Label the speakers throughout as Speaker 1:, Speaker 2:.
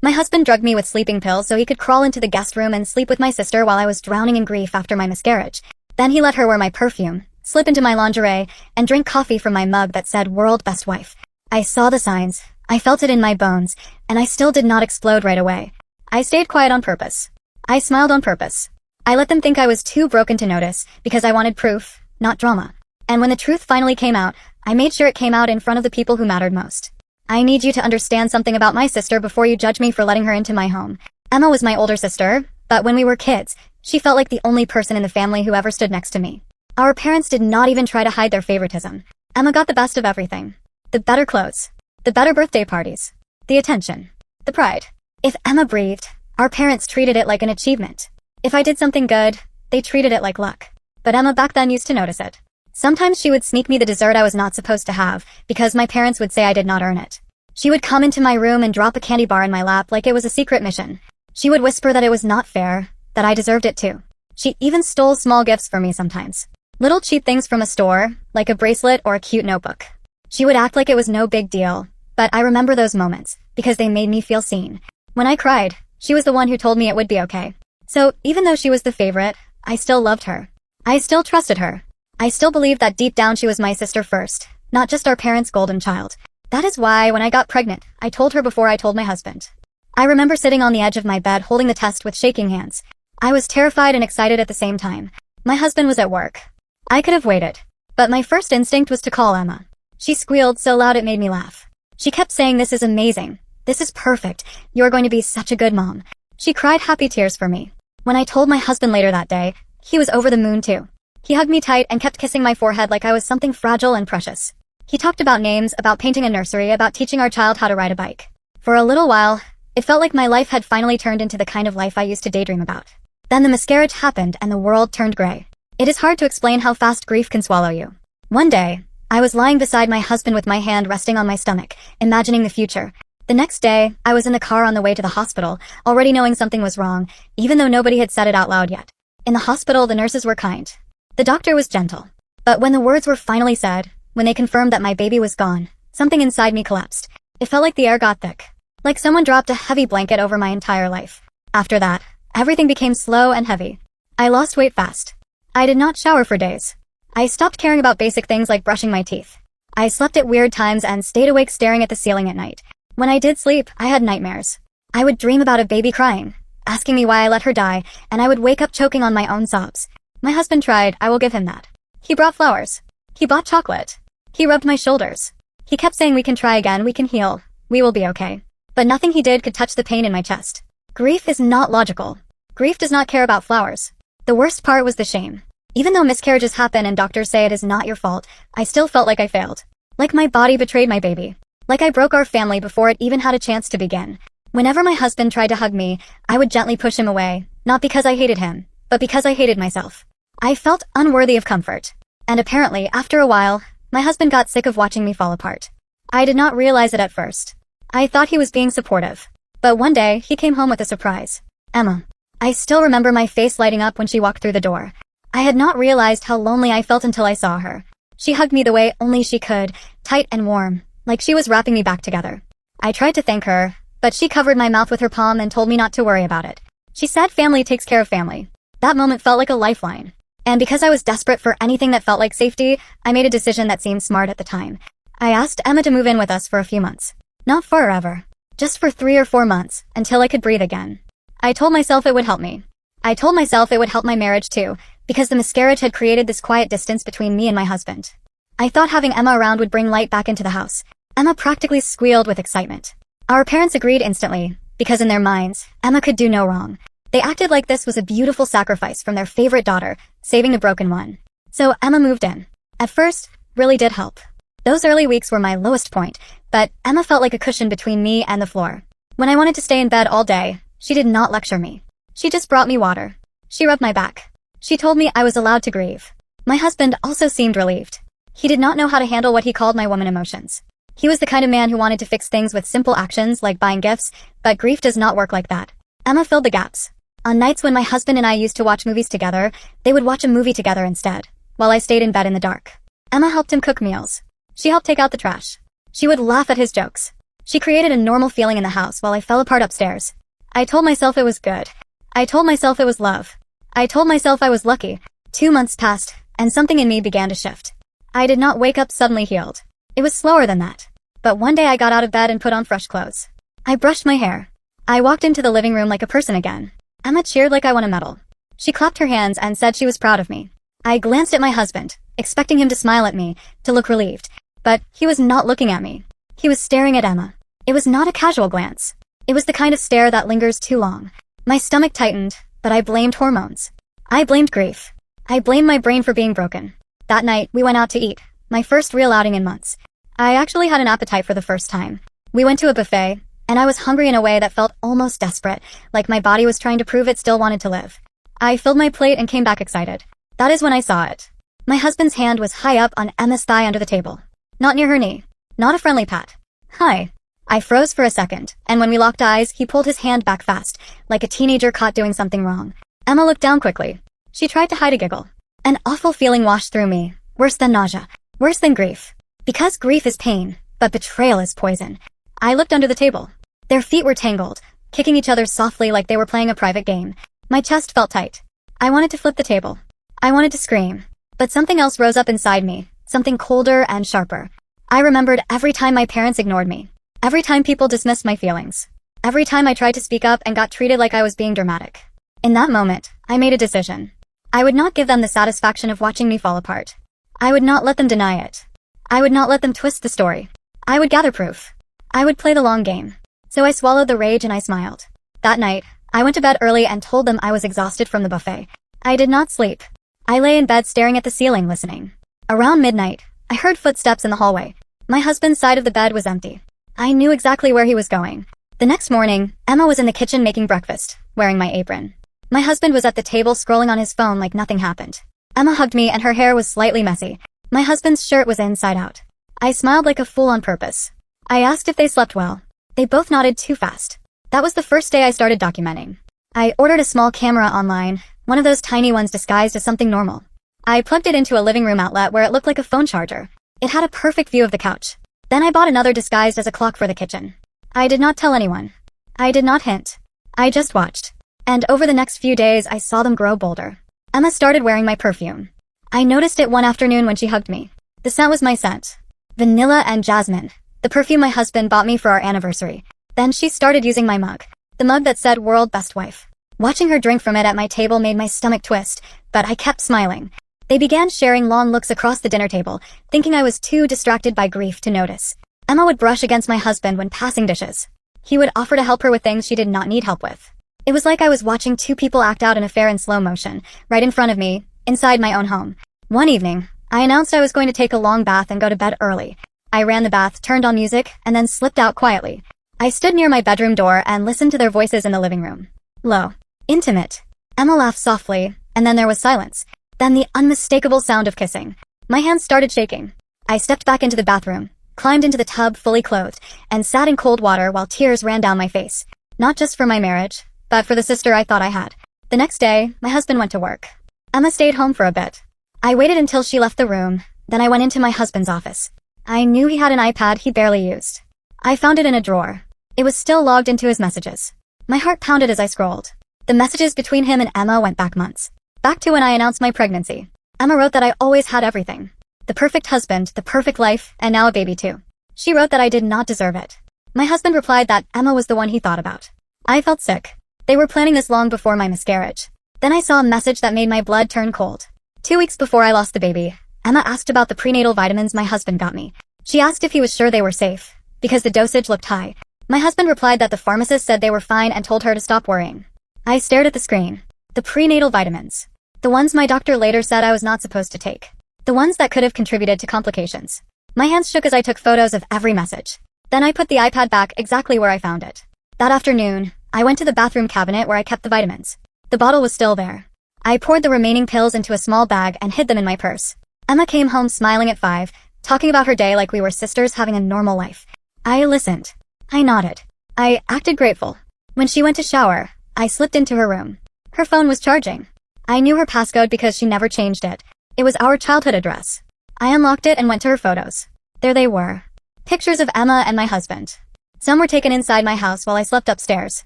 Speaker 1: My husband drugged me with sleeping pills so he could crawl into the guest room and sleep with my sister while I was drowning in grief after my miscarriage. Then he let her wear my perfume, slip into my lingerie, and drink coffee from my mug that said "World Best Wife." I saw the signs, I felt it in my bones, and I still did not explode right away. I stayed quiet on purpose. I smiled on purpose. I let them think I was too broken to notice, because I wanted proof, not drama. And when the truth finally came out, I made sure it came out in front of the people who mattered most. I need you to understand something about my sister before you judge me for letting her into my home. Emma was my older sister, but when we were kids, she felt like the only person in the family who ever stood next to me. Our parents did not even try to hide their favoritism. Emma got the best of everything. The better clothes. The better birthday parties. The attention. The pride. If Emma breathed, our parents treated it like an achievement. If I did something good, they treated it like luck. But Emma back then used to notice it. Sometimes she would sneak me the dessert I was not supposed to have, because my parents would say I did not earn it. She would come into my room and drop a candy bar in my lap like it was a secret mission. She would whisper that it was not fair, that I deserved it too. She even stole small gifts for me sometimes. Little cheap things from a store, like a bracelet or a cute notebook. She would act like it was no big deal, but I remember those moments, because they made me feel seen. When I cried, she was the one who told me it would be okay. So, even though she was the favorite, I still loved her. I still trusted her. I still believed that deep down she was my sister first, not just our parents' golden child. That is why, when I got pregnant, I told her before I told my husband. I remember sitting on the edge of my bed holding the test with shaking hands. I was terrified and excited at the same time. My husband was at work. I could have waited, but my first instinct was to call Emma. She squealed so loud it made me laugh. She kept saying, "This is amazing. This is perfect. You're going to be such a good mom." She cried happy tears for me. When I told my husband later that day, he was over the moon too. He hugged me tight and kept kissing my forehead like I was something fragile and precious. He talked about names, about painting a nursery, about teaching our child how to ride a bike. For a little while, it felt like my life had finally turned into the kind of life I used to daydream about. Then the miscarriage happened and the world turned gray. It is hard to explain how fast grief can swallow you. One day, I was lying beside my husband with my hand resting on my stomach, imagining the future. The next day, I was in the car on the way to the hospital, already knowing something was wrong, even though nobody had said it out loud yet. In the hospital, the nurses were kind. The doctor was gentle. But when the words were finally said, when they confirmed that my baby was gone, something inside me collapsed. It felt like the air got thick. Like someone dropped a heavy blanket over my entire life. After that, everything became slow and heavy. I lost weight fast. I did not shower for days. I stopped caring about basic things like brushing my teeth. I slept at weird times and stayed awake staring at the ceiling at night. When I did sleep, I had nightmares. I would dream about a baby crying, asking me why I let her die, and I would wake up choking on my own sobs. My husband tried, I will give him that. He brought flowers. He bought chocolate. He rubbed my shoulders. He kept saying we can try again, we can heal, we will be okay. But nothing he did could touch the pain in my chest. Grief is not logical. Grief does not care about flowers. The worst part was the shame. Even though miscarriages happen and doctors say it is not your fault, I still felt like I failed. Like my body betrayed my baby. Like I broke our family before it even had a chance to begin. Whenever my husband tried to hug me, I would gently push him away, not because I hated him, but because I hated myself. I felt unworthy of comfort. And apparently, after a while, my husband got sick of watching me fall apart. I did not realize it at first. I thought he was being supportive. But one day, he came home with a surprise. Emma. I still remember my face lighting up when she walked through the door. I had not realized how lonely I felt until I saw her. She hugged me the way only she could, tight and warm, like she was wrapping me back together. I tried to thank her, but she covered my mouth with her palm and told me not to worry about it. She said family takes care of family. That moment felt like a lifeline. And because I was desperate for anything that felt like safety, I made a decision that seemed smart at the time. I asked Emma to move in with us for a few months. Not forever. Just for 3 or 4 months, until I could breathe again. I told myself it would help me. I told myself it would help my marriage too, because the miscarriage had created this quiet distance between me and my husband. I thought having Emma around would bring light back into the house. Emma practically squealed with excitement. Our parents agreed instantly, because in their minds, Emma could do no wrong. They acted like this was a beautiful sacrifice from their favorite daughter, saving the broken one. So Emma moved in. At first, really did help. Those early weeks were my lowest point, but Emma felt like a cushion between me and the floor. When I wanted to stay in bed all day, she did not lecture me. She just brought me water. She rubbed my back. She told me I was allowed to grieve. My husband also seemed relieved. He did not know how to handle what he called my woman emotions. He was the kind of man who wanted to fix things with simple actions like buying gifts, but grief does not work like that. Emma filled the gaps. On nights when my husband and I used to watch movies together, they would watch a movie together instead, while I stayed in bed in the dark. Emma helped him cook meals. She helped take out the trash. She would laugh at his jokes. She created a normal feeling in the house while I fell apart upstairs. I told myself it was good. I told myself it was love. I told myself I was lucky. 2 months passed, and something in me began to shift. I did not wake up suddenly healed. It was slower than that. But one day I got out of bed and put on fresh clothes. I brushed my hair. I walked into the living room like a person again. Emma cheered like I won a medal. She clapped her hands and said she was proud of me. I glanced at my husband, expecting him to smile at me, to look relieved. But he was not looking at me. He was staring at Emma. It was not a casual glance. It was the kind of stare that lingers too long. My stomach tightened, but I blamed hormones. I blamed grief. I blamed my brain for being broken. That night, we went out to eat, my first real outing in months. I actually had an appetite for the first time. We went to a buffet, and I was hungry in a way that felt almost desperate, like my body was trying to prove it still wanted to live. I filled my plate and came back excited. That is when I saw it. My husband's hand was high up on Emma's thigh under the table. Not near her knee. Not a friendly pat. Hi. I froze for a second, and when we locked eyes, he pulled his hand back fast, like a teenager caught doing something wrong. Emma looked down quickly. She tried to hide a giggle. An awful feeling washed through me. Worse than nausea. Worse than grief. Because grief is pain, but betrayal is poison. I looked under the table. Their feet were tangled, kicking each other softly like they were playing a private game. My chest felt tight. I wanted to flip the table. I wanted to scream. But something else rose up inside me, something colder and sharper. I remembered every time my parents ignored me. Every time people dismissed my feelings. Every time I tried to speak up and got treated like I was being dramatic. In that moment, I made a decision. I would not give them the satisfaction of watching me fall apart. I would not let them deny it. I would not let them twist the story. I would gather proof. I would play the long game. So I swallowed the rage and I smiled. That night, I went to bed early and told them I was exhausted from the buffet. I did not sleep. I lay in bed staring at the ceiling listening. Around midnight, I heard footsteps in the hallway. My husband's side of the bed was empty. I knew exactly where he was going. The next morning, Emma was in the kitchen making breakfast, wearing my apron. My husband was at the table scrolling on his phone like nothing happened. Emma hugged me and her hair was slightly messy. My husband's shirt was inside out. I smiled like a fool on purpose. I asked if they slept well. They both nodded too fast. That was the first day I started documenting. I ordered a small camera online, one of those tiny ones disguised as something normal. I plugged it into a living room outlet where it looked like a phone charger. It had a perfect view of the couch. Then I bought another disguised as a clock for the kitchen. I did not tell anyone. I did not hint. I just watched. And over the next few days, I saw them grow bolder. Emma started wearing my perfume. I noticed it one afternoon when she hugged me. The scent was my scent. Vanilla and jasmine. The perfume my husband bought me for our anniversary. Then she started using my mug. The mug that said World Best Wife. Watching her drink from it at my table made my stomach twist, but I kept smiling. They began sharing long looks across the dinner table, thinking I was too distracted by grief to notice. Emma would brush against my husband when passing dishes. He would offer to help her with things she did not need help with. It was like I was watching two people act out an affair in slow motion, right in front of me, inside my own home. One evening, I announced I was going to take a long bath and go to bed early. I ran the bath, turned on music, and then slipped out quietly. I stood near my bedroom door and listened to their voices in the living room. Low. Intimate. Emma laughed softly, and then there was silence. Then the unmistakable sound of kissing. My hands started shaking. I stepped back into the bathroom, climbed into the tub fully clothed, and sat in cold water while tears ran down my face. Not just for my marriage, but for the sister I thought I had. The next day, my husband went to work. Emma stayed home for a bit. I waited until she left the room, then I went into my husband's office. I knew he had an iPad he barely used. I found it in a drawer. It was still logged into his messages. My heart pounded as I scrolled. The messages between him and Emma went back months. Back to when I announced my pregnancy. Emma wrote that I always had everything. The perfect husband, the perfect life, and now a baby too. She wrote that I did not deserve it. My husband replied that Emma was the one he thought about. I felt sick. They were planning this long before my miscarriage. Then I saw a message that made my blood turn cold. 2 weeks before I lost the baby, Emma asked about the prenatal vitamins my husband got me. She asked if he was sure they were safe, because the dosage looked high. My husband replied that the pharmacist said they were fine and told her to stop worrying. I stared at the screen. The prenatal vitamins. The ones my doctor later said I was not supposed to take. The ones that could have contributed to complications. My hands shook as I took photos of every message. Then I put the iPad back exactly where I found it. That afternoon, I went to the bathroom cabinet where I kept the vitamins. The bottle was still there. I poured the remaining pills into a small bag and hid them in my purse. Emma came home smiling at 5, talking about her day like we were sisters having a normal life. I listened. I nodded. I acted grateful. When she went to shower, I slipped into her room. Her phone was charging. I knew her passcode because she never changed it. It was our childhood address. I unlocked it and went to her photos. There they were. Pictures of Emma and my husband. Some were taken inside my house while I slept upstairs.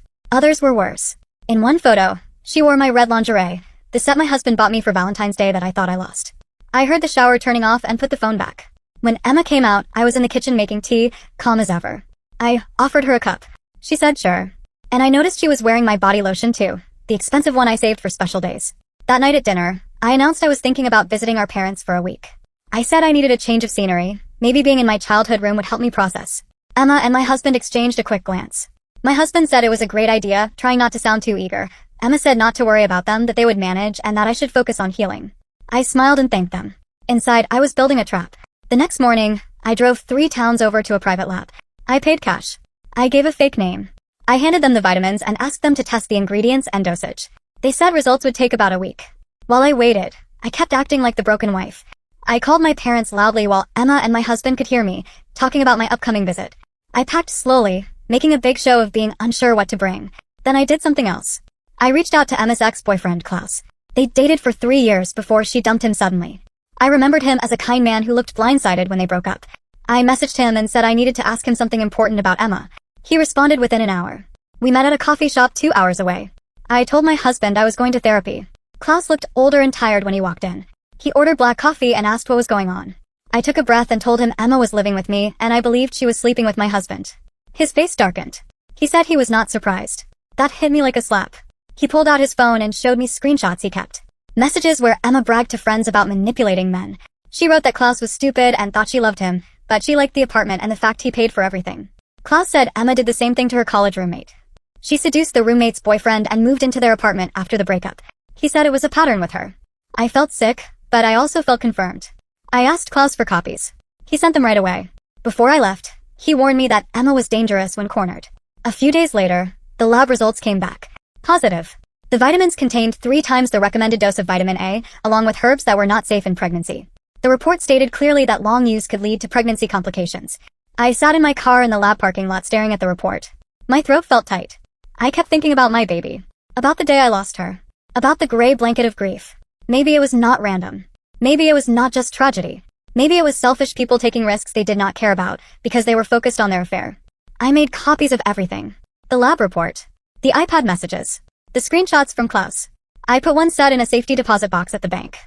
Speaker 1: Others were worse. In one photo, she wore my red lingerie, the set my husband bought me for Valentine's Day that I thought I lost. I heard the shower turning off and put the phone back. When Emma came out, I was in the kitchen making tea, calm as ever. I offered her a cup. She said sure. And I noticed she was wearing my body lotion too, the expensive one I saved for special days. That night at dinner, I announced I was thinking about visiting our parents for a week. I said I needed a change of scenery, maybe being in my childhood room would help me process. Emma and my husband exchanged a quick glance. My husband said it was a great idea, trying not to sound too eager. Emma said not to worry about them, that they would manage, and that I should focus on healing. I smiled and thanked them. Inside, I was building a trap. The next morning, I drove 3 towns over to a private lab. I paid cash. I gave a fake name. I handed them the vitamins and asked them to test the ingredients and dosage. They said results would take about a week. While I waited, I kept acting like the broken wife. I called my parents loudly while Emma and my husband could hear me, talking about my upcoming visit. I packed slowly, making a big show of being unsure what to bring. Then I did something else. I reached out to Emma's ex-boyfriend, Klaus. They dated for 3 years before she dumped him suddenly. I remembered him as a kind man who looked blindsided when they broke up. I messaged him and said I needed to ask him something important about Emma. He responded within an hour. We met at a coffee shop 2 hours away. I told my husband I was going to therapy. Klaus looked older and tired when he walked in. He ordered black coffee and asked what was going on. I took a breath and told him Emma was living with me and I believed she was sleeping with my husband. His face darkened. He said he was not surprised. That hit me like a slap. He pulled out his phone and showed me screenshots he kept. Messages where Emma bragged to friends about manipulating men. She wrote that Klaus was stupid and thought she loved him, but she liked the apartment and the fact he paid for everything. Klaus said Emma did the same thing to her college roommate. She seduced the roommate's boyfriend and moved into their apartment after the breakup. He said it was a pattern with her. I felt sick, but I also felt confirmed. I asked Klaus for copies. He sent them right away. Before I left, he warned me that Emma was dangerous when cornered. A few days later, the lab results came back. Positive. The vitamins contained 3 times the recommended dose of vitamin A, along with herbs that were not safe in pregnancy. The report stated clearly that long use could lead to pregnancy complications. I sat in my car in the lab parking lot staring at the report. My throat felt tight. I kept thinking about my baby. About the day I lost her. About the gray blanket of grief. Maybe it was not random. Maybe it was not just tragedy. Maybe it was selfish people taking risks they did not care about because they were focused on their affair. I made copies of everything. The lab report. The iPad messages. The screenshots from Klaus. I put one set in a safety deposit box at the bank.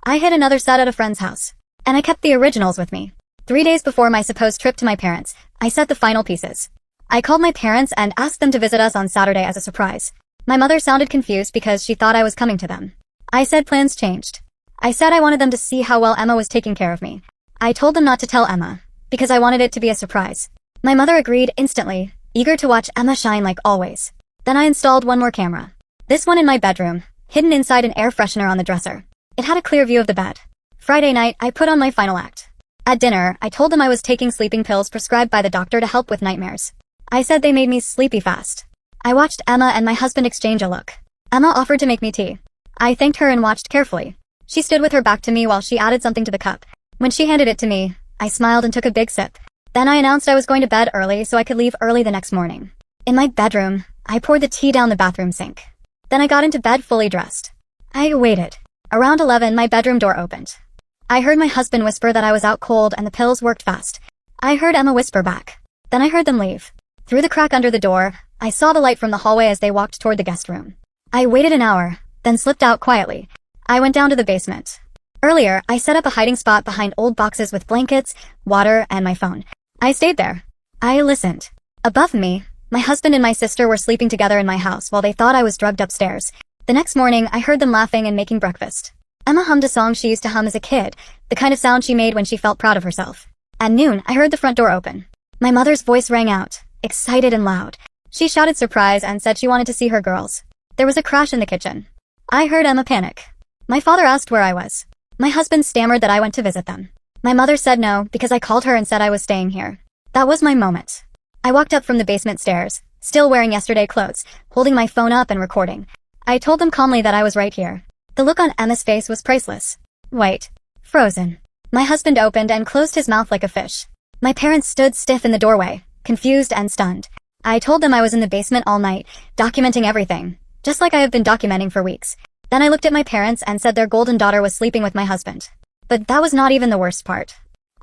Speaker 1: I hid another set at a friend's house. And I kept the originals with me. 3 days before my supposed trip to my parents, I set the final pieces. I called my parents and asked them to visit us on Saturday as a surprise. My mother sounded confused because she thought I was coming to them. I said plans changed. I said I wanted them to see how well Emma was taking care of me. I told them not to tell Emma, because I wanted it to be a surprise. My mother agreed instantly, eager to watch Emma shine like always. Then I installed one more camera. This one in my bedroom, hidden inside an air freshener on the dresser. It had a clear view of the bed. Friday night, I put on my final act. At dinner, I told them I was taking sleeping pills prescribed by the doctor to help with nightmares. I said they made me sleepy fast. I watched Emma and my husband exchange a look. Emma offered to make me tea. I thanked her and watched carefully. She stood with her back to me while she added something to the cup. When she handed it to me, I smiled and took a big sip. Then I announced I was going to bed early so I could leave early the next morning. In my bedroom, I poured the tea down the bathroom sink. Then I got into bed fully dressed. I waited. Around 11, my bedroom door opened. I heard my husband whisper that I was out cold and the pills worked fast. I heard Emma whisper back. Then I heard them leave. Through the crack under the door, I saw the light from the hallway as they walked toward the guest room. I waited an hour, then slipped out quietly. I went down to the basement. Earlier, I set up a hiding spot behind old boxes with blankets, water, and my phone. I stayed there. I listened. Above me, my husband and my sister were sleeping together in my house while they thought I was drugged upstairs. The next morning, I heard them laughing and making breakfast. Emma hummed a song she used to hum as a kid, the kind of sound she made when she felt proud of herself. At noon, I heard the front door open. My mother's voice rang out, excited and loud. She shouted surprise and said she wanted to see her girls. There was a crash in the kitchen. I heard Emma panic. My father asked where I was. My husband stammered that I went to visit them. My mother said no because I called her and said I was staying here. That was my moment. I walked up from the basement stairs, still wearing yesterday clothes, holding my phone up and recording. I told them calmly that I was right here. The look on Emma's face was priceless. White. Frozen. My husband opened and closed his mouth like a fish. My parents stood stiff in the doorway, confused and stunned. I told them I was in the basement all night, documenting everything, just like I have been documenting for weeks. Then I looked at my parents and said their golden daughter was sleeping with my husband. But that was not even the worst part.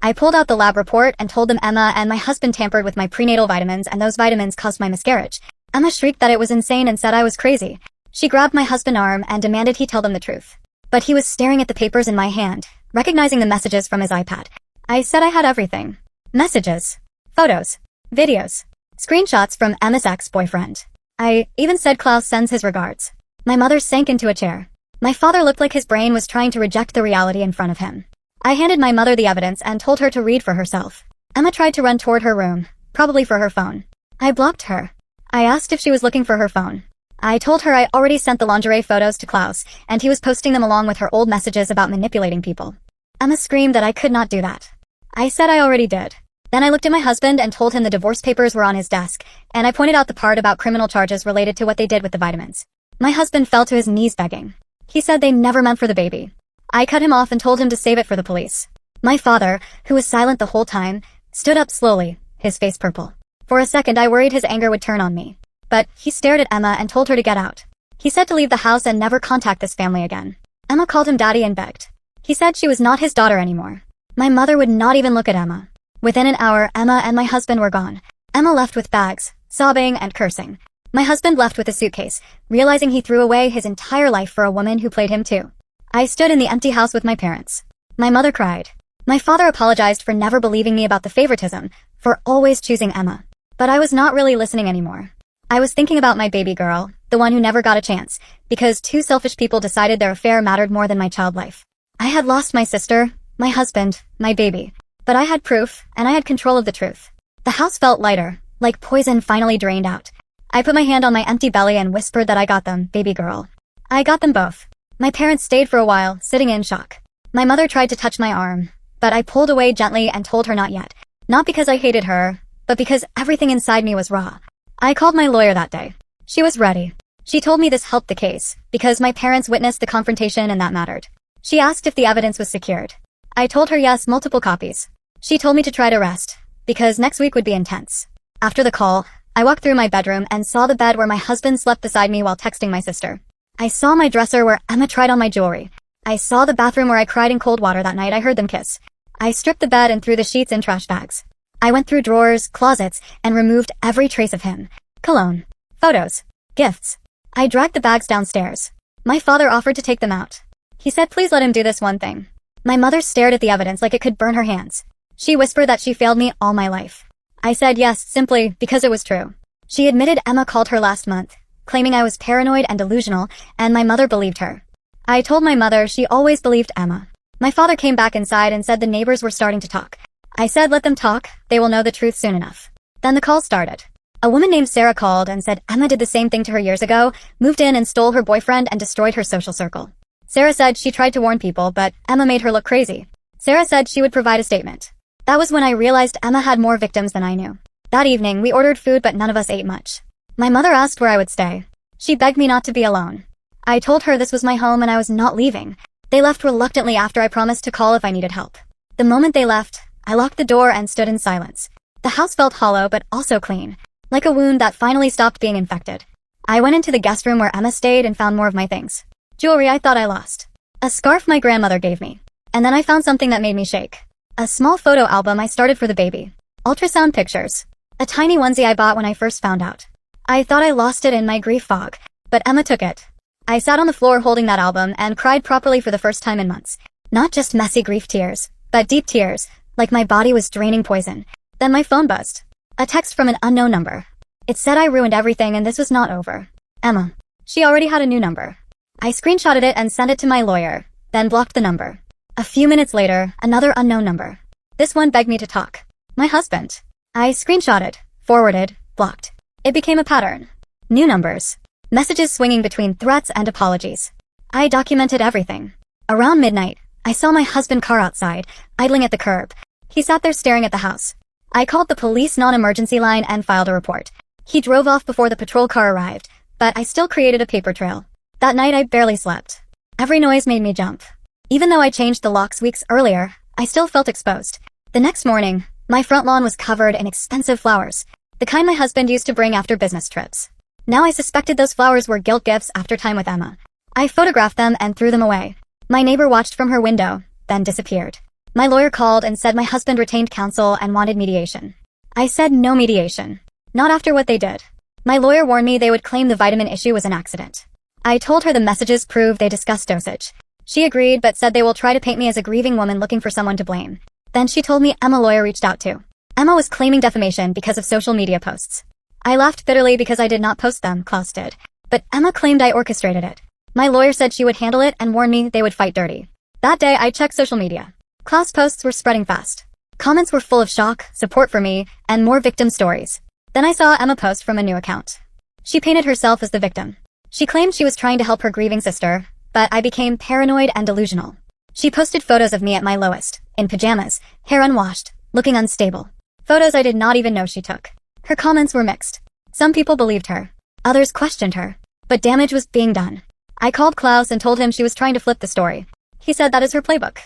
Speaker 1: I pulled out the lab report and told them Emma and my husband tampered with my prenatal vitamins and those vitamins caused my miscarriage. Emma shrieked that it was insane and said I was crazy. She grabbed my husband's arm and demanded he tell them the truth. But he was staring at the papers in my hand, recognizing the messages from his iPad. I said I had everything. Messages, photos, videos, screenshots from Emma's ex-boyfriend. I even said Klaus sends his regards. My mother sank into a chair. My father looked like his brain was trying to reject the reality in front of him. I handed my mother the evidence and told her to read for herself. Emma tried to run toward her room, probably for her phone. I blocked her. I asked if she was looking for her phone. I told her I already sent the lingerie photos to Klaus, and he was posting them along with her old messages about manipulating people. Emma screamed that I could not do that. I said I already did. Then I looked at my husband and told him the divorce papers were on his desk, and I pointed out the part about criminal charges related to what they did with the vitamins. My husband fell to his knees begging. He said they never meant for the baby. I cut him off and told him to save it for the police. My father, who was silent the whole time, stood up slowly, his face purple. For a second I worried his anger would turn on me. But he stared at Emma and told her to get out. He said to leave the house and never contact this family again. Emma called him daddy and begged. He said she was not his daughter anymore. My mother would not even look at Emma. Within an hour, Emma and my husband were gone. Emma left with bags, sobbing and cursing. My husband left with a suitcase, realizing he threw away his entire life for a woman who played him too. I stood in the empty house with my parents. My mother cried. My father apologized for never believing me about the favoritism, for always choosing Emma. But I was not really listening anymore. I was thinking about my baby girl, the one who never got a chance, because two selfish people decided their affair mattered more than my child life. I had lost my sister, my husband, my baby. But I had proof, and I had control of the truth. The house felt lighter, like poison finally drained out. I put my hand on my empty belly and whispered that I got them, baby girl. I got them both. My parents stayed for a while, sitting in shock. My mother tried to touch my arm, but I pulled away gently and told her not yet. Not because I hated her, but because everything inside me was raw. I called my lawyer that day. She was ready. She told me this helped the case, because my parents witnessed the confrontation and that mattered. She asked if the evidence was secured. I told her yes, multiple copies. She told me to try to rest, because next week would be intense. After the call, I walked through my bedroom and saw the bed where my husband slept beside me while texting my sister. I saw my dresser where Emma tried on my jewelry. I saw the bathroom where I cried in cold water that night I heard them kiss. I stripped the bed and threw the sheets in trash bags. I went through drawers, closets, and removed every trace of him. Cologne, photos, gifts. I dragged the bags downstairs. My father offered to take them out. He said please let him do this one thing. My mother stared at the evidence like it could burn her hands. She whispered that she failed me all my life. I said yes, simply because it was true. She admitted Emma called her last month, claiming I was paranoid and delusional, and my mother believed her. I told my mother she always believed Emma. My father came back inside and said the neighbors were starting to talk. I said let them talk, they will know the truth soon enough. Then the call started. A woman named Sarah called and said Emma did the same thing to her years ago, moved in and stole her boyfriend and destroyed her social circle. Sarah said she tried to warn people, but Emma made her look crazy. Sarah said she would provide a statement. That was when I realized Emma had more victims than I knew. That evening, we ordered food but none of us ate much. My mother asked where I would stay. She begged me not to be alone. I told her this was my home and I was not leaving. They left reluctantly after I promised to call if I needed help. The moment they left, I locked the door and stood in silence. The house felt hollow but also clean, like a wound that finally stopped being infected. I went into the guest room where Emma stayed and found more of my things. Jewelry I thought I lost. A scarf my grandmother gave me. And then I found something that made me shake. A small photo album I started for the baby. Ultrasound pictures. A tiny onesie I bought when I first found out. I thought I lost it in my grief fog, but Emma took it. I sat on the floor holding that album and cried properly for the first time in months. Not just messy grief tears, but deep tears, like my body was draining poison. Then my phone buzzed. A text from an unknown number. It said I ruined everything and this was not over. Emma. She already had a new number. I screenshotted it and sent it to my lawyer, then blocked the number. A few minutes later, another unknown number. This one begged me to talk. My husband. I screenshotted, forwarded, blocked. It became a pattern. New numbers. Messages swinging between threats and apologies. I documented everything. Around midnight, I saw my husband's car outside, idling at the curb. He sat there staring at the house. I called the police non-emergency line and filed a report. He drove off before the patrol car arrived, but I still created a paper trail. That night I barely slept. Every noise made me jump. Even though I changed the locks weeks earlier, I still felt exposed. The next morning, my front lawn was covered in expensive flowers, the kind my husband used to bring after business trips. Now I suspected those flowers were guilt gifts after time with Emma. I photographed them and threw them away. My neighbor watched from her window, then disappeared. My lawyer called and said my husband retained counsel and wanted mediation. I said no mediation. Not after what they did. My lawyer warned me they would claim the vitamin issue was an accident. I told her the messages proved they discussed dosage. She agreed but said they will try to paint me as a grieving woman looking for someone to blame. Then she told me Emma's lawyer reached out too. Emma was claiming defamation because of social media posts. I laughed bitterly because I did not post them, Klaus did. But Emma claimed I orchestrated it. My lawyer said she would handle it and warned me they would fight dirty. That day I checked social media. Klaus posts were spreading fast. Comments were full of shock, support for me, and more victim stories. Then I saw Emma post from a new account. She painted herself as the victim. She claimed she was trying to help her grieving sister, but I became paranoid and delusional. She posted photos of me at my lowest, in pajamas, hair unwashed, looking unstable. Photos I did not even know she took. Her comments were mixed. Some people believed her. Others questioned her. But damage was being done. I called Klaus and told him she was trying to flip the story. He said that is her playbook.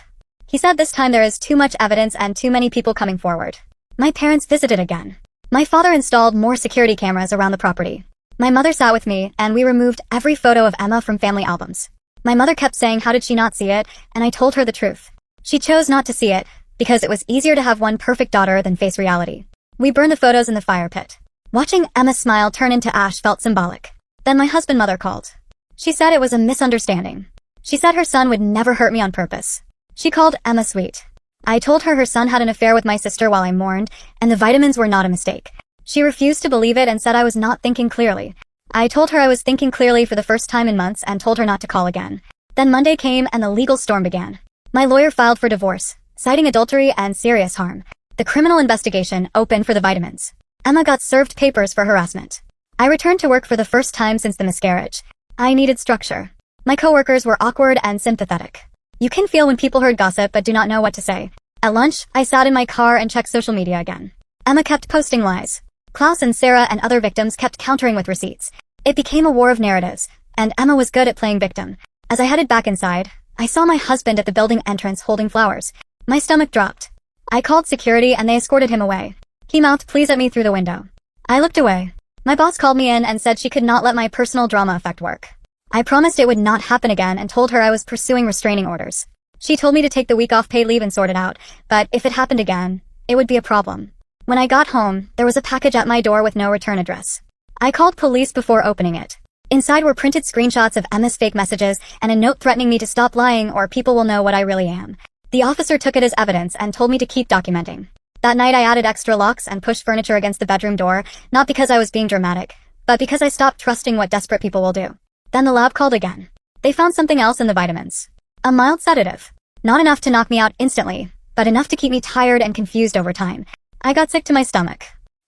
Speaker 1: He said this time there is too much evidence and too many people coming forward. My parents visited again. My father installed more security cameras around the property. My mother sat with me and we removed every photo of Emma from family albums. My mother kept saying how did she not see it, and I told her the truth. She chose not to see it because it was easier to have one perfect daughter than face reality. We burned the photos in the fire pit. Watching Emma's smile turn into ash felt symbolic. Then my husband's mother called. She said it was a misunderstanding. She said her son would never hurt me on purpose. She called Emma sweet. I told her son had an affair with my sister while I mourned, and the vitamins were not a mistake. She refused to believe it and said I was not thinking clearly. I told her I was thinking clearly for the first time in months and told her not to call again. Then Monday came and the legal storm began. My lawyer filed for divorce, citing adultery and serious harm. The criminal investigation opened for the vitamins. Emma got served papers for harassment. I returned to work for the first time since the miscarriage. I needed structure. My coworkers were awkward and sympathetic. You can feel when people heard gossip but do not know what to say. At lunch, I sat in my car and checked social media again. Emma kept posting lies. Klaus and Sarah and other victims kept countering with receipts. It became a war of narratives, and Emma was good at playing victim. As I headed back inside, I saw my husband at the building entrance holding flowers. My stomach dropped. I called security and they escorted him away. He mouthed please at me through the window. I looked away. My boss called me in and said she could not let my personal drama affect work. I promised it would not happen again and told her I was pursuing restraining orders. She told me to take the week off paid leave and sort it out, but if it happened again, it would be a problem. When I got home, there was a package at my door with no return address. I called police before opening it. Inside were printed screenshots of Emma's fake messages and a note threatening me to stop lying or people will know what I really am. The officer took it as evidence and told me to keep documenting. That night I added extra locks and pushed furniture against the bedroom door, not because I was being dramatic, but because I stopped trusting what desperate people will do. Then the lab called again. They found something else in the vitamins. A mild sedative. Not enough to knock me out instantly, but enough to keep me tired and confused over time. I got sick to my stomach.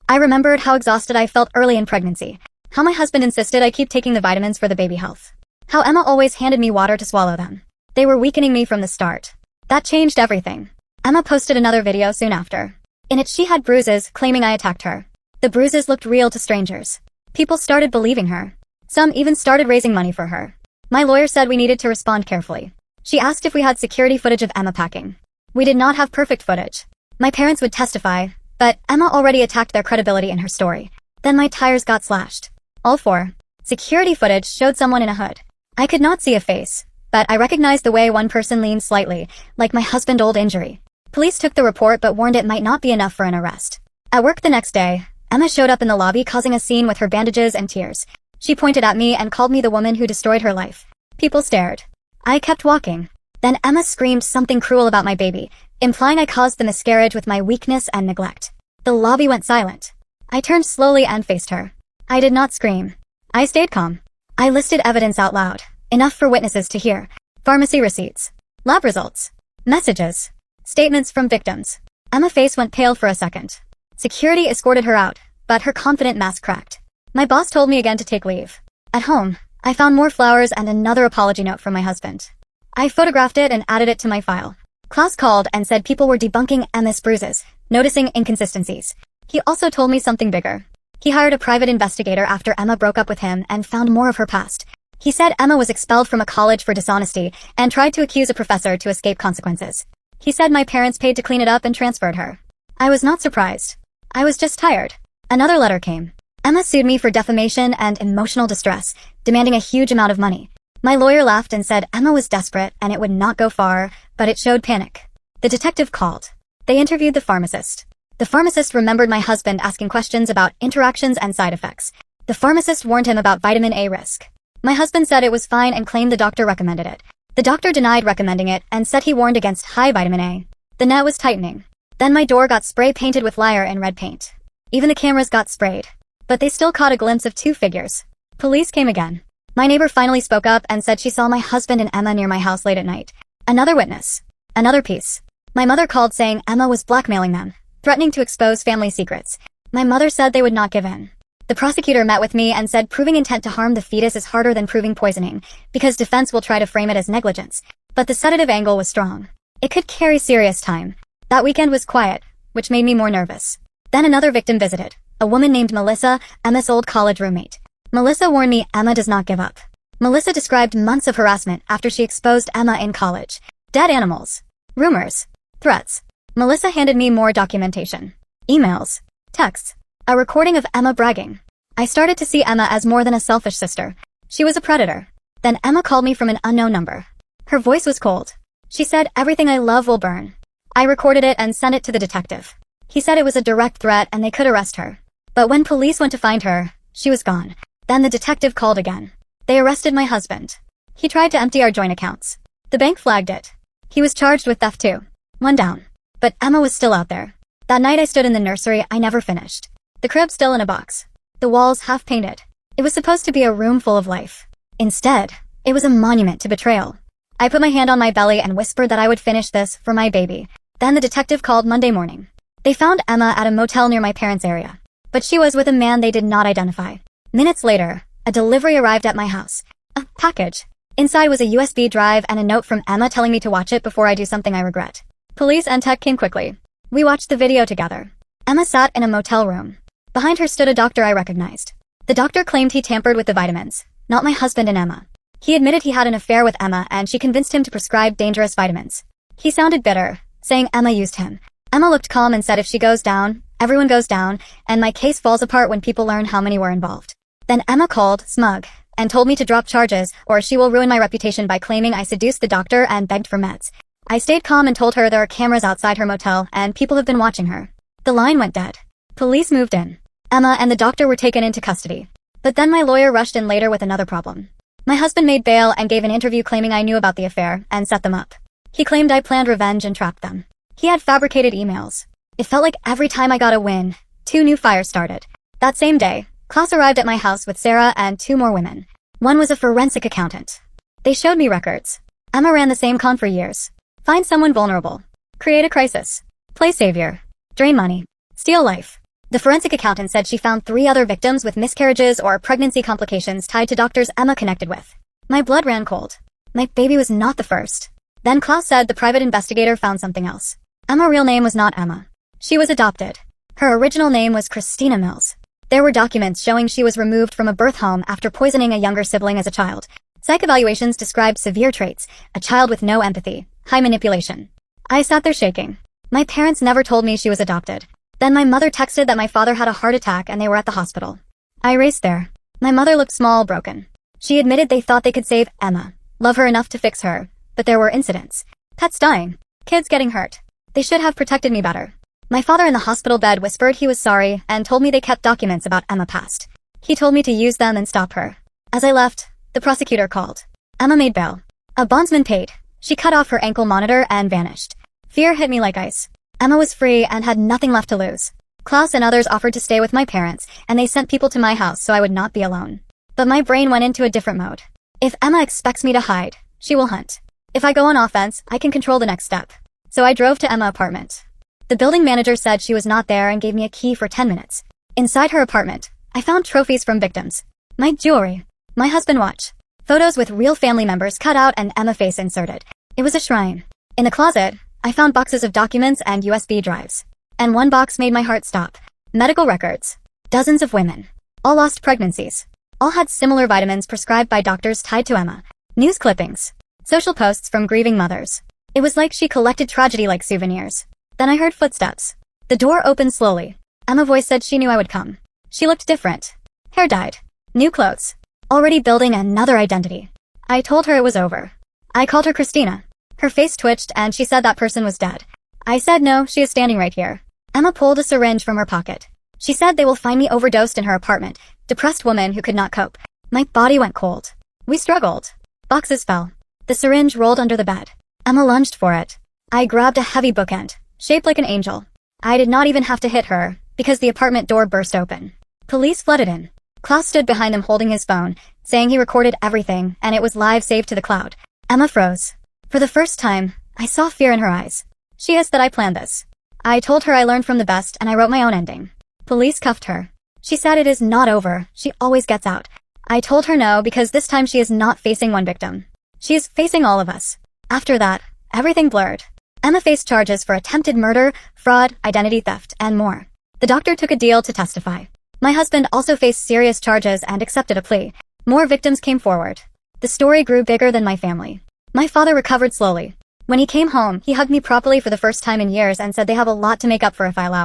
Speaker 1: I remembered how exhausted I felt early in pregnancy. How my husband insisted I keep taking the vitamins for the baby health. How Emma always handed me water to swallow them. They were weakening me from the start. That changed everything. Emma posted another video soon after. In it she had bruises, claiming I attacked her. The bruises looked real to strangers. People started believing her. Some even started raising money for her. My lawyer said we needed to respond carefully. She asked if we had security footage of Emma packing. We did not have perfect footage. My parents would testify, but Emma already attacked their credibility in her story. Then my tires got slashed. All four. Security footage showed someone in a hood. I could not see a face, but I recognized the way one person leaned slightly, like my husband's old injury. Police took the report but warned it might not be enough for an arrest. At work the next day, Emma showed up in the lobby causing a scene with her bandages and tears. She pointed at me and called me the woman who destroyed her life. People stared. I kept walking. Then Emma screamed something cruel about my baby, implying I caused the miscarriage with my weakness and neglect. The lobby went silent. I turned slowly and faced her. I did not scream. I stayed calm. I listed evidence out loud, enough for witnesses to hear. Pharmacy receipts. Lab results. Messages. Statements from victims. Emma's face went pale for a second. Security escorted her out, but her confident mask cracked. My boss told me again to take leave. At home, I found more flowers and another apology note from my husband. I photographed it and added it to my file. Klaus called and said people were debunking Emma's bruises, noticing inconsistencies. He also told me something bigger. He hired a private investigator after Emma broke up with him and found more of her past. He said Emma was expelled from a college for dishonesty and tried to accuse a professor to escape consequences. He said my parents paid to clean it up and transferred her. I was not surprised. I was just tired. Another letter came. Emma sued me for defamation and emotional distress, demanding a huge amount of money. My lawyer laughed and said Emma was desperate and it would not go far, but it showed panic. The detective called. They interviewed the pharmacist. The pharmacist remembered my husband asking questions about interactions and side effects. The pharmacist warned him about vitamin A risk. My husband said it was fine and claimed the doctor recommended it. The doctor denied recommending it and said he warned against high vitamin A. The net was tightening. Then my door got spray painted with liar in red paint. Even the cameras got sprayed. But they still caught a glimpse of two figures. Police came again. My neighbor finally spoke up and said she saw my husband and Emma near my house late at night. Another witness. Another piece. My mother called saying Emma was blackmailing them, threatening to expose family secrets. My mother said they would not give in. The prosecutor met with me and said proving intent to harm the fetus is harder than proving poisoning, because defense will try to frame it as negligence. But the sedative angle was strong. It could carry serious time. That weekend was quiet, which made me more nervous. Then another victim visited, a woman named Melissa, Emma's old college roommate. Melissa warned me Emma does not give up. Melissa described months of harassment after she exposed Emma in college. Dead animals. Rumors. Threats. Melissa handed me more documentation. Emails. Texts. A recording of Emma bragging. I started to see Emma as more than a selfish sister. She was a predator. Then Emma called me from an unknown number. Her voice was cold. She said, "Everything I love will burn." I recorded it and sent it to the detective. He said it was a direct threat and they could arrest her. But when police went to find her, she was gone. Then the detective called again. They arrested my husband. He tried to empty our joint accounts. The bank flagged it. He was charged with theft too. One down. But Emma was still out there. That night I stood in the nursery I never finished. The crib still in a box. The walls half painted. It was supposed to be a room full of life. Instead, it was a monument to betrayal. I put my hand on my belly and whispered that I would finish this for my baby. Then the detective called Monday morning. They found Emma at a motel near my parents' area. But she was with a man they did not identify. Minutes later, a delivery arrived at my house. A package. Inside was a USB drive and a note from Emma telling me to watch it before I do something I regret. Police and tech came quickly. We watched the video together. Emma sat in a motel room. Behind her stood a doctor I recognized. The doctor claimed he tampered with the vitamins, not my husband and Emma. He admitted he had an affair with Emma and she convinced him to prescribe dangerous vitamins. He sounded bitter, saying Emma used him. Emma looked calm and said if she goes down, everyone goes down, and my case falls apart when people learn how many were involved. Then Emma called, smug, and told me to drop charges or she will ruin my reputation by claiming I seduced the doctor and begged for meds. I stayed calm and told her there are cameras outside her motel and people have been watching her. The line went dead. Police moved in. Emma and the doctor were taken into custody. But then my lawyer rushed in later with another problem. My husband made bail and gave an interview claiming I knew about the affair and set them up. He claimed I planned revenge and trapped them. He had fabricated emails. It felt like every time I got a win, 2 new fires started. That same day, Klaus arrived at my house with Sarah and 2 more women. One was a forensic accountant. They showed me records. Emma ran the same con for years. Find someone vulnerable. Create a crisis. Play savior. Drain money. Steal life. The forensic accountant said she found 3 other victims with miscarriages or pregnancy complications tied to doctors Emma connected with. My blood ran cold. My baby was not the first. Then Klaus said the private investigator found something else. Emma's real name was not Emma. She was adopted. Her original name was Christina Mills. There were documents showing she was removed from a birth home after poisoning a younger sibling as a child. Psych evaluations described severe traits, a child with no empathy, high manipulation. I sat there shaking. My parents never told me she was adopted. Then my mother texted that my father had a heart attack and they were at the hospital. I raced there. My mother looked small, broken. She admitted they thought they could save Emma, love her enough to fix her, but there were incidents. Pets dying, kids getting hurt. They should have protected me better. My father in the hospital bed whispered he was sorry and told me they kept documents about Emma past. He told me to use them and stop her. As I left, the prosecutor called. Emma made bail. A bondsman paid. She cut off her ankle monitor and vanished. Fear hit me like ice. Emma was free and had nothing left to lose. Klaus and others offered to stay with my parents, and they sent people to my house so I would not be alone. But my brain went into a different mode. If Emma expects me to hide, she will hunt. If I go on offense, I can control the next step. So I drove to Emma's apartment. The building manager said she was not there and gave me a key for 10 minutes. Inside her apartment, I found trophies from victims. My jewelry. My husband watch. Photos with real family members cut out and Emma face inserted. It was a shrine. In the closet, I found boxes of documents and USB drives. And one box made my heart stop. Medical records. Dozens of women. All lost pregnancies. All had similar vitamins prescribed by doctors tied to Emma. News clippings. Social posts from grieving mothers. It was like she collected tragedy like souvenirs. Then I heard footsteps. The door opened slowly. Emma's voice said she knew I would come. She looked different. Hair dyed. New clothes. Already building another identity. I told her it was over. I called her Christina. Her face twitched and she said that person was dead. I said no, she is standing right here. Emma pulled a syringe from her pocket. She said they will find me overdosed in her apartment, depressed woman who could not cope. My body went cold. We struggled. Boxes fell. The syringe rolled under the bed. Emma lunged for it. I grabbed a heavy bookend, shaped like an angel. I did not even have to hit her, because the apartment door burst open. Police flooded in. Klaus stood behind them holding his phone, saying he recorded everything and it was live saved to the cloud. Emma froze. For the first time, I saw fear in her eyes. She hissed that I planned this. I told her I learned from the best and I wrote my own ending. Police cuffed her. She said it is not over, she always gets out. I told her no because this time she is not facing one victim. She is facing all of us. After that, everything blurred. Emma faced charges for attempted murder, fraud, identity theft, and more. The doctor took a deal to testify. My husband also faced serious charges and accepted a plea. More victims came forward. The story grew bigger than my family. My father recovered slowly. When he came home, he hugged me properly for the first time in years and said they have a lot to make up for if I allow